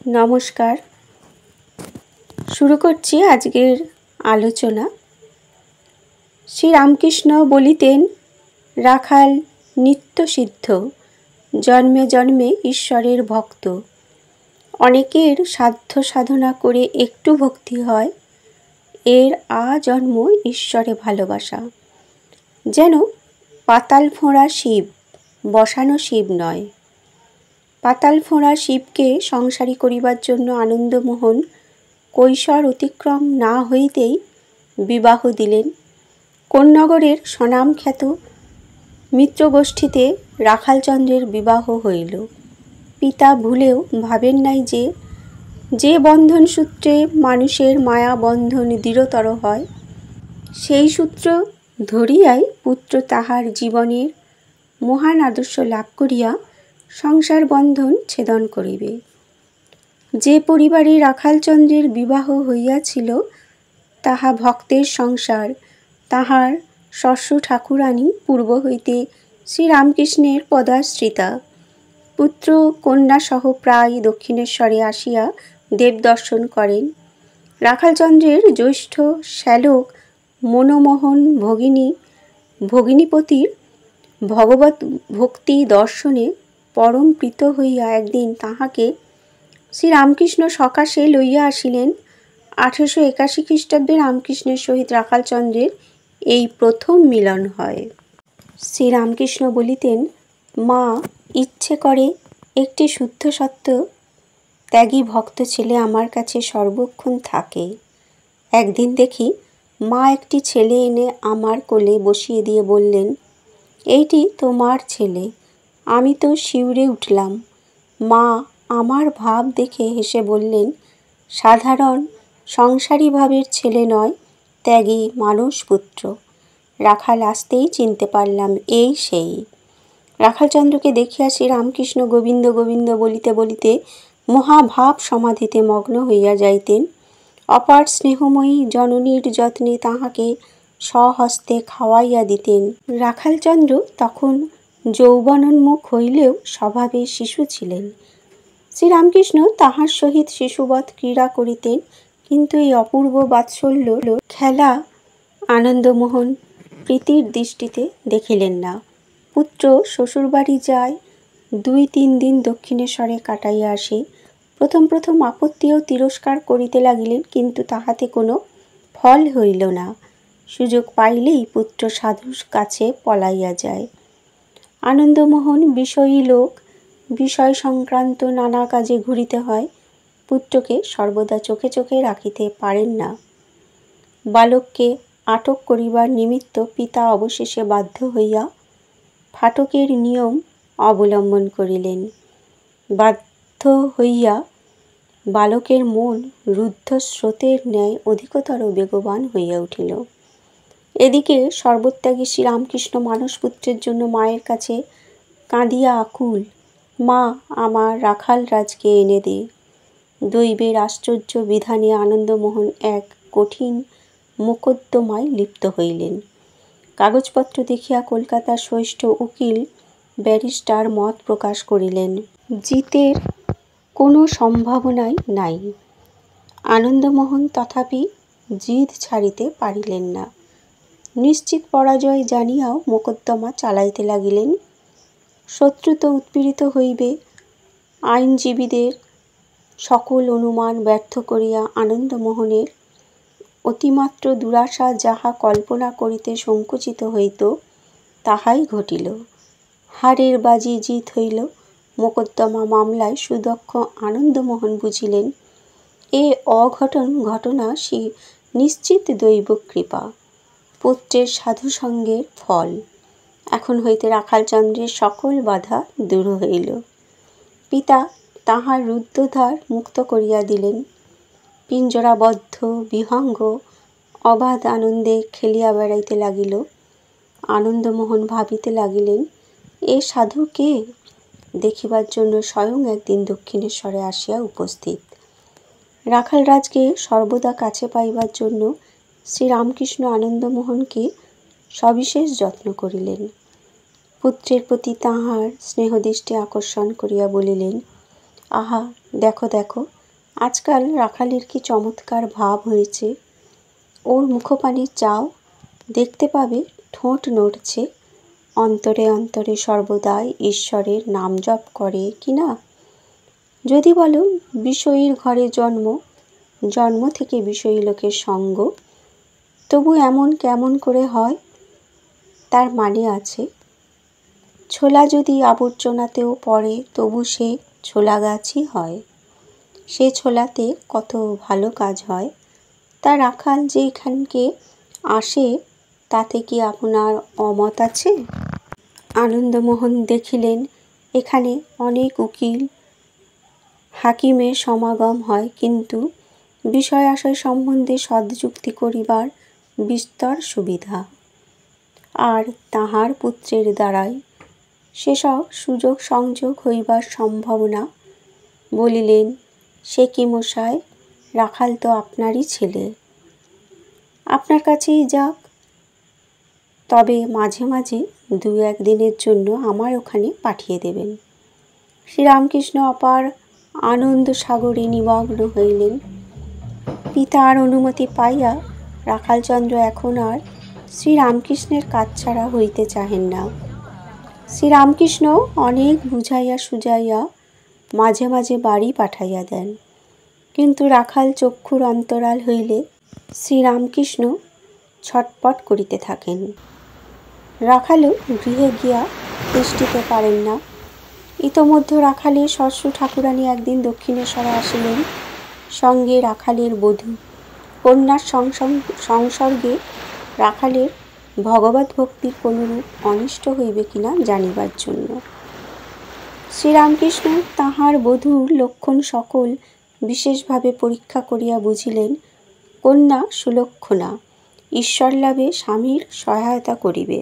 নমস্কার। শুরু করছি আজকের আলোচনা। শ্রীরামকৃষ্ণ বলিতেন, রাখাল নিত্য সিদ্ধ, জন্মে জন্মে ঈশ্বরের ভক্ত। অনেকের সাধ্য সাধনা করে একটু ভক্তি হয়, এর আজন্ম ঈশ্বরে ভালোবাসা। যেন পাতাল ফোঁড়া শিব, বসানো শিব নয়। পাতাল ফোঁড়া শিবকে সংসারী করিবার জন্য আনন্দমোহন কৈশোর অতিক্রম না হইতেই বিবাহ দিলেন। কোন্নগরের স্বনামখ্যাত মিত্রগোষ্ঠীতে রাখালচন্দ্রের বিবাহ হইল। পিতা ভুলেও ভাবেন নাই যে বন্ধন সূত্রে মানুষের মায়া বন্ধন দৃঢ়তর হয়, সেই সূত্র ধরিয়াই পুত্র তাহার জীবনের মহান আদর্শ লাভ করিয়া সংসার বন্ধন ছেদন করিবে। যে পরিবারে রাখালচন্দ্রের বিবাহ হইয়াছিল, তাহা ভক্তের সংসার। তাহার শ্বশুর ঠাকুরানী পূর্ব হইতে শ্রীরামকৃষ্ণের পদাশ্রিতা। পুত্র কন্যাসহ প্রায় দক্ষিণেশ্বরে আসিয়া দেব দর্শন করেন। রাখালচন্দ্রের জ্যৈষ্ঠ শ্যালক মনমোহন ভগিনীপতির ভগবত ভক্তি দর্শনে পরম প্রীত হইয়া একদিন তাহাকে শ্রীরামকৃষ্ণ সকাশে লইয়া আসিলেন। 1881 খ্রিস্টাব্দে রামকৃষ্ণের সহিত রাখালচন্দ্রের এই প্রথম মিলন হয়। শ্রীরামকৃষ্ণ বলিতেন, মা ইচ্ছে করে একটি শুদ্ধ সত্য ত্যাগী ভক্ত ছেলে আমার কাছে সর্বক্ষণ থাকে। একদিন দেখি মা একটি ছেলে এনে আমার কোলে বসিয়ে দিয়ে বললেন, এইটি তোমার ছেলে। আমি তো শিউরে উঠলাম। মা আমার ভাব দেখে হেসে বললেন, সাধারণ সংসারী ভাবের ছেলে নয়, ত্যাগী মানসপুত্র। রাখাল আসতেই চিনতে পারলাম, এই সেই। রাখালচন্দ্রকে দেখিয়া শ্রীরামকৃষ্ণ গোবিন্দ গোবিন্দ বলিতে বলিতে মহাভাব সমাধিতে মগ্ন হইয়া যাইতেন। অপার স্নেহময়ী জননীর যত্নে তাহাকে স্বহস্তে খাওয়াইয়া দিতেন। রাখালচন্দ্র তখন যৌবনোন্মুখ হইলেও স্বভাবে শিশু ছিলেন। শ্রীরামকৃষ্ণ তাহার সহিত শিশুবৎ ক্রীড়া করিতেন, কিন্তু এই অপূর্ব বাৎসল্য খেলা আনন্দমোহন প্রীতির দৃষ্টিতে দেখিলেন না। পুত্র শ্বশুরবাড়ি যায়, 2-3 দিন দক্ষিণেশ্বরে কাটাইয়া আসে। প্রথম প্রথম আপত্তি ও তিরস্কার করিতে লাগিলেন, কিন্তু তাহাতে কোনো ফল হইল না। সুযোগ পাইলেই পুত্র সাধুর কাছে পলাইয়া যায়। আনন্দমোহন বিষয়ী লোক, বিষয় সংক্রান্ত নানা কাজে ঘুরিতে হয়, পুত্রকে সর্বদা চোখে চোখে রাখিতে পারেন না। বালককে আটক করিবার নিমিত্ত পিতা অবশেষে বাধ্য হইয়া ফাটকের নিয়ম অবলম্বন করিলেন। বাধ্য হইয়া বালকের মন রুদ্ধ স্রোতের ন্যায় অধিকতর বেগবান হইয়া উঠিল। এদিকে সর্বত্যাগী শ্রীরামকৃষ্ণ মানসপুত্রের জন্য মায়ের কাছে কাঁদিয়া আকুল, মা আমার রাখাল রাজকে এনে দে। দৈবের আশ্চর্য বিধানে আনন্দমোহন এক কঠিন মোকদ্দমায় লিপ্ত হইলেন। কাগজপত্র দেখিয়া কলকাতার শ্রেষ্ঠ উকিল ব্যারিস্টার মত প্রকাশ করিলেন, জিতের কোনো সম্ভাবনাই নাই। আনন্দমোহন তথাপি জিদ ছাড়িতে পারিলেন না। নিশ্চিত পরাজয় জানিয়াও মোকদ্দমা চালাইতে লাগিলেন। শত্রু তো উৎপীড়িত হইবে। আইনজীবীদের সকল অনুমান ব্যর্থ করিয়া আনন্দমোহনের অতিমাত্র দুরাশা যাহা কল্পনা করিতে সংকুচিত হইত, তাহাই ঘটিল। হারের বাজি জিত হইল। মোকদ্দমা মামলায় সুদক্ষ আনন্দমোহন বুঝিলেন, এ অঘটন ঘটনা নিশ্চিত দৈব কৃপা, পুত্রের সাধুসঙ্গের ফল। এখন হইতে রাখালচন্দ্রের সকল বাধা দূর হইল। পিতা তাহার রুদ্ধদ্বার মুক্ত করিয়া দিলেন। পিঞ্জরাবদ্ধ বিহঙ্গ অবাধ আনন্দে খেলিয়া বেড়াইতে লাগিল। আনন্দমোহন ভাবিতে লাগিলেন, এ সাধু কে? দেখিবার জন্য স্বয়ং একদিন দক্ষিণেশ্বরে আসিয়া উপস্থিত। রাখালরাজকে সর্বদা কাছে পাইবার জন্য শ্রীরামকৃষ্ণ আনন্দমোহনকে সবিশেষ যত্ন করিলেন। পুত্রের প্রতি তাঁহার স্নেহদৃষ্টি আকর্ষণ করিয়া বলিলেন, আহা দেখো দেখো, আজকাল রাখালের কি চমৎকার ভাব হয়েছে। ওর মুখপানে চাও, দেখতে পাবে ঠোঁট নড়ছে, অন্তরে অন্তরে সর্বদাই ঈশ্বরের নাম জপ করে কি না। যদি বলো বিষয়ীর ঘরে জন্ম, জন্ম থেকে বিষয়ী লোকের সঙ্গ, তবু এমন কেমন করে হয়? তার মানে আছে, ছোলা যদি আবর্জনাতেও পড়ে তবু সে ছোলা গাছই হয়। সে ছোলাতে কত ভালো কাজ হয়। তা রাখাল যে এখানকে আসে তাতে কি আপনার অমত আছে? আনন্দমোহন দেখিলেন এখানে অনেক উকিল হাকিমের সমাগম হয়, কিন্তু বিষয় আশয় সম্বন্ধে সদ্যুক্তি করিবার বিস্তর সুবিধা। আর তাহার পুত্রের দ্বারাই সেসব সুযোগ সংযোগ হইবার সম্ভাবনা। বলিলেন, সে কি মশাই, রাখাল তো আপনারই ছেলে, আপনার কাছেই যাক, তবে মাঝে মাঝে 2-1 দিনের জন্য আমার ওখানে পাঠিয়ে দেবেন। শ্রীরামকৃষ্ণ অপার আনন্দ সাগরে নিমগ্ন হইলেন। পিতার অনুমতি পাইয়া রাখালচন্দ্র এখন আর শ্রীরামকৃষ্ণের কাছ ছাড়া হইতে চাহেন না। শ্রীরামকৃষ্ণ অনেক বুঝাইয়া সুঝাইয়া মাঝে মাঝে বাড়ি পাঠাইয়া দেন, কিন্তু রাখাল চক্ষুর অন্তরাল হইলে শ্রীরামকৃষ্ণ ছটপট করিতে থাকেন। রাখালও গৃহে গিয়া তিষ্ঠিতে পারেন না। ইতোমধ্যে রাখালের শ্বশুর ঠাকুরানী একদিন দক্ষিণেশ্বরে আসিলেন, সঙ্গে রাখালের বধূ। কন্যার সংসর্গে রাখালের ভগবত ভক্তির কোনরূপ অনিষ্ট হইবে কিনা জানিবার জন্য। শ্রীরামকৃষ্ণ তাহার বধূর লক্ষণ সকল বিশেষভাবে পরীক্ষা করিয়া বুঝিলেন, কন্যা সুলক্ষণা, ঈশ্বরলাভে স্বামীর সহায়তা করিবে।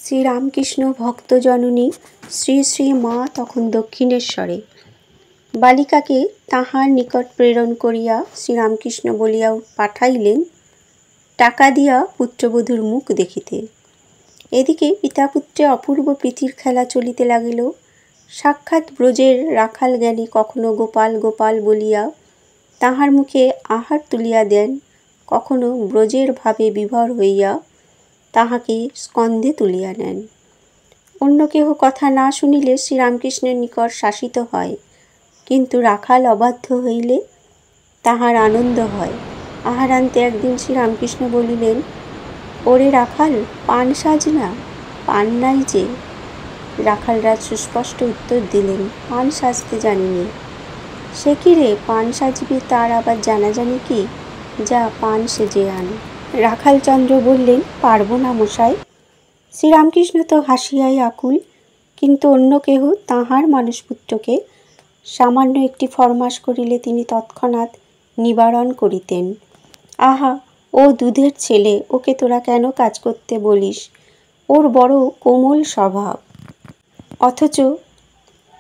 শ্রীরামকৃষ্ণ ভক্তজননী শ্রী শ্রী মা তখন দক্ষিণেশ্বরে। বালিকাকে তাহার নিকট প্রেরণ করিয়া শ্রীরামকৃষ্ণ বলিয়া পাঠাইলেন, টাকা দিয়া পুত্রবধূর মুখ দেখিতে। এদিকে পিতাপুত্রে অপূর্ব প্রীতির খেলা চলিতে লাগিল। সাক্ষাৎ ব্রজের রাখাল জ্ঞানী কখনো গোপাল গোপাল বলিয়া তাহার মুখে আহার তুলিয়া দেন, কখনো ব্রজের ভাবে বিভোর হইয়া তাহাকে স্কন্ধে তুলিয়া নেন। অন্য কেহ কথা না শুনিলে শ্রীরামকৃষ্ণের নিকট শাসিত হয়, কিন্তু রাখাল অবাধ্য হইলে তাহার আনন্দ হয়। আহারান্তে একদিন শ্রীরামকৃষ্ণ বলিলেন, ওরে রাখাল, পান সাজ না, পান নাই যে। রাখালরাজ সুস্পষ্ট উত্তর দিলেন, পান সাজতে জানিনি। সে কি রে, পান সাজবি তার আবার জানাজানি কি? যা পান সেজে আন। রাখালচন্দ্র বললেন, পারব না মশাই। শ্রীরামকৃষ্ণ তো হাসিয়াই আকুল, কিন্তু অন্য কেহ তাঁহার মানসপুত্রকে সামান্য একটি ফরমাস করিলে তিনি তৎক্ষণাৎ নিবারণ করিতেন। আহা, ও দুধের ছেলে, ওকে তোরা কেন কাজ করতে বলিস? ওর বড় কোমল স্বভাব। অথচ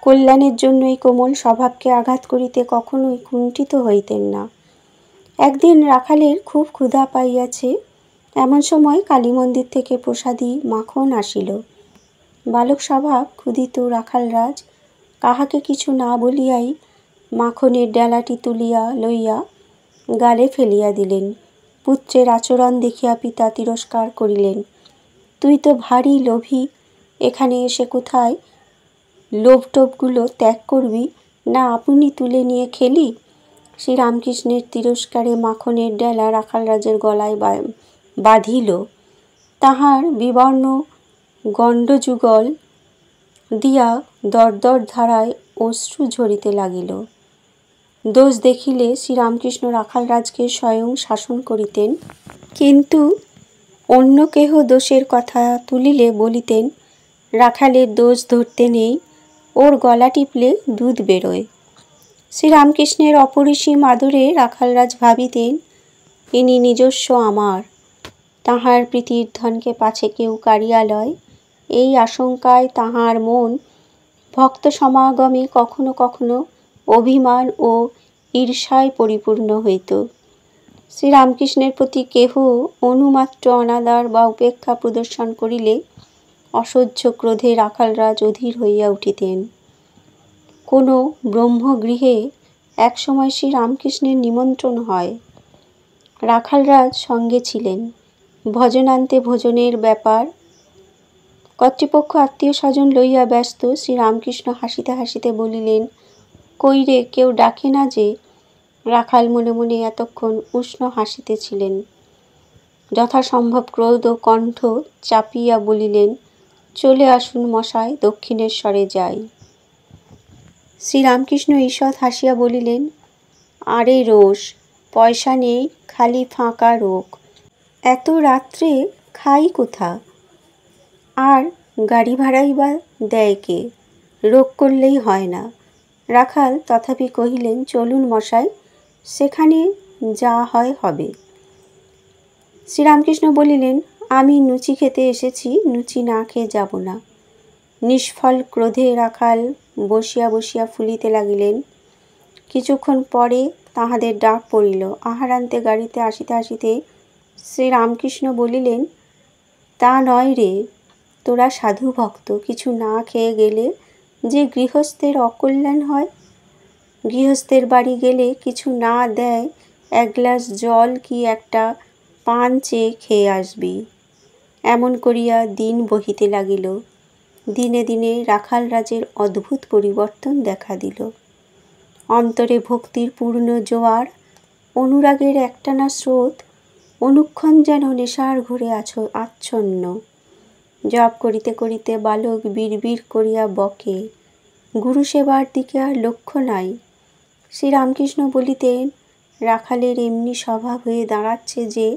কল্যাণের জন্য এই কোমল স্বভাবকে আঘাত করিতে কখনোই কুণ্ঠিত হইতেন না। একদিন রাখালের খুব ক্ষুধা পাইয়াছে, এমন সময় কালীমন্দির থেকে প্রসাদী মাখন আসিল। বালক স্বভাব ক্ষুধিত রাখালরাজ কাহাকে কিছু না বলিয়াই মাখনের ডেলাটি তুলিয়া লইয়া গালে ফেলিয়া দিলেন। পুত্রের আচরণ দেখিয়া পিতা তিরস্কার করিলেন, তুই তো ভারী লোভী, এখানে এসে কোথায় লোভটোভগুলো ত্যাগ করবি না আপনি তুলে নিয়ে খেলি। শ্রীরামকৃষ্ণের তিরস্কারে মাখনের ডেলা রাখালরাজের গলায় বাঁধিল। তাহার বিবর্ণ গণ্ডযুগল দিয়া দরদর ধারায় অশ্রু ঝরিতে লাগিল। দোষ দেখিলে শ্রীরামকৃষ্ণ রাখালরাজকে স্বয়ং শাসন করিতেন, কিন্তু অন্য কেহ দোষের কথা তুলিলে বলিতেন, রাখালের দোষ ধরতে নেই, ওর গলা টিপলে দুধ বেরোয়। শ্রীরামকৃষ্ণের অপরিসীম আদরে রাখালরাজ ভাবিতেন, ইনি নিজস্ব আমার, তাহার প্রীতির ধনকে পাছে কেউ কাড়িয়া লয়। এই আশঙ্কায় তাহার মন ভক্ত সমাগমে কখনো কখনো অভিমান ও ঈর্ষায় পরিপূর্ণ হইত। শ্রীরামকৃষ্ণের প্রতি কেহ অনুমাত্র অনাদর বা উপেক্ষা প্রদর্শন করিলে অসহ্য ক্রোধে রাখালরাজ অধীর হইয়া উঠিতেন। কোনো ব্রহ্মগৃহে একসময় শ্রী রামকৃষ্ণের নিমন্ত্রণ হয়। রাখালরাজ সঙ্গে ছিলেন। ভজনান্তে ভোজনের ব্যাপার। কর্তৃপক্ষ আত্মীয় স্বজন লইয়া ব্যস্ত। শ্রীরামকৃষ্ণ হাসিতে হাসিতে বলিলেন, কই রে, কেউ ডাকে না যে? রাখাল মনে মনে এতক্ষণ উষ্ণ হাসিতেছিলেন। যথাসম্ভব ক্রোধ ও কণ্ঠ চাপিয়া বলিলেন, চলে আসুন মশায়, দক্ষিণেশ্বরে যাই। শ্রীরামকৃষ্ণ ঈষৎ হাসিয়া বলিলেন, আরে রোষ, পয়সা নেই, খালি ফাঁকা রোগ। এত রাত্রে খাই কোথা? আর গাড়ি ভাড়াই বা দেয় কে? রোগ করলেই হয় না। রাখাল তথাপি কহিলেন, চলুন মশাই, সেখানে যা হয় হবে। শ্রীরামকৃষ্ণ বলিলেন, আমি নুচি খেতে এসেছি, নুচি না খেয়ে যাব না। নিষ্ফল ক্রোধে রাখাল বসিয়া বসিয়া ফুলিতে লাগিলেন। কিছুক্ষণ পরে তাহাদের ডাক পড়িল। আহারান্তে গাড়িতে আসিতে আসিতে শ্রীরামকৃষ্ণ বলিলেন, তা নয় রে, তোরা সাধু ভক্ত, কিছু না খেয়ে গেলে যে গৃহস্থের অকল্যাণ হয়। গৃহস্থের বাড়ি গেলে কিছু না দেয়, এক গ্লাস জল কি একটা পান চেয়ে খেয়ে আসবি। এমন করিয়া দিন বহিতে লাগিল। দিনে দিনে রাখাল রাজের অদ্ভুত পরিবর্তন দেখা দিল। অন্তরে ভক্তির পূর্ণ জোয়ার, অনুরাগের একটানা স্রোত, অনুক্ষণ যেন নেশার ঘোরে আচ্ছন্ন। জপ করিতে করিতে বালক বিড়বিড় করিয়া বকে, গুরু সেবার দিকে আর লক্ষ্য নাই। শ্রীরামকৃষ্ণ বলিতেন, রাখালের এমনি স্বভাব হয়ে দাঁড়াচ্ছে যে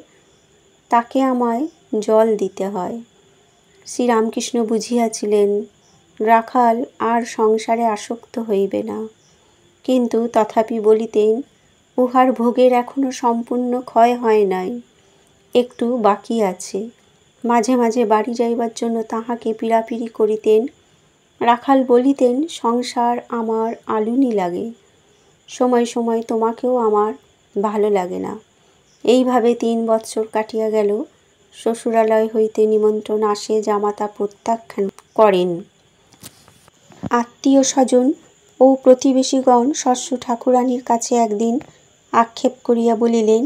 তাকে আমায় জল দিতে হয়। শ্রীরামকৃষ্ণ বুঝিয়াছিলেন রাখাল আর সংসারে আসক্ত হইবে না, কিন্তু তথাপি বলিতেন, উহার ভোগের এখনো সম্পূর্ণ ক্ষয় হয় নাই, একটু বাকি আছে। মাঝে মাঝে বাড়ি যাইবার জন্য তাহাকে পীড়াপিড়ি করিতেন। রাখাল বলিতেন, সংসার আমার আলুনি লাগে, সময় সময় তোমাকেও আমার ভালো লাগে না। এইভাবে 3 বৎসর কাটিয়া গেল। শ্বশুরালয় হইতে নিমন্ত্রণ আসে, জামাতা প্রত্যাখ্যান করেন। আত্মীয় স্বজন ও প্রতিবেশীগণ শ্বশ্রু ঠাকুরানীর কাছে একদিন আক্ষেপ করিয়া বলিলেন,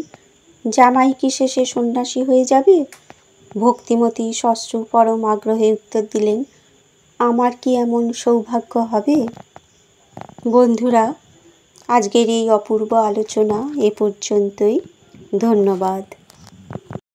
জামাই কি শেষে সন্ন্যাসী হয়ে যাবে? ভক্তিমতী শ্বশ্রু পরম আগ্রহে উত্তর দিলেন, আমার কি এমন সৌভাগ্য হবে? বন্ধুরা, আজকের এই অপূর্ব আলোচনা এ পর্যন্তই। ধন্যবাদ।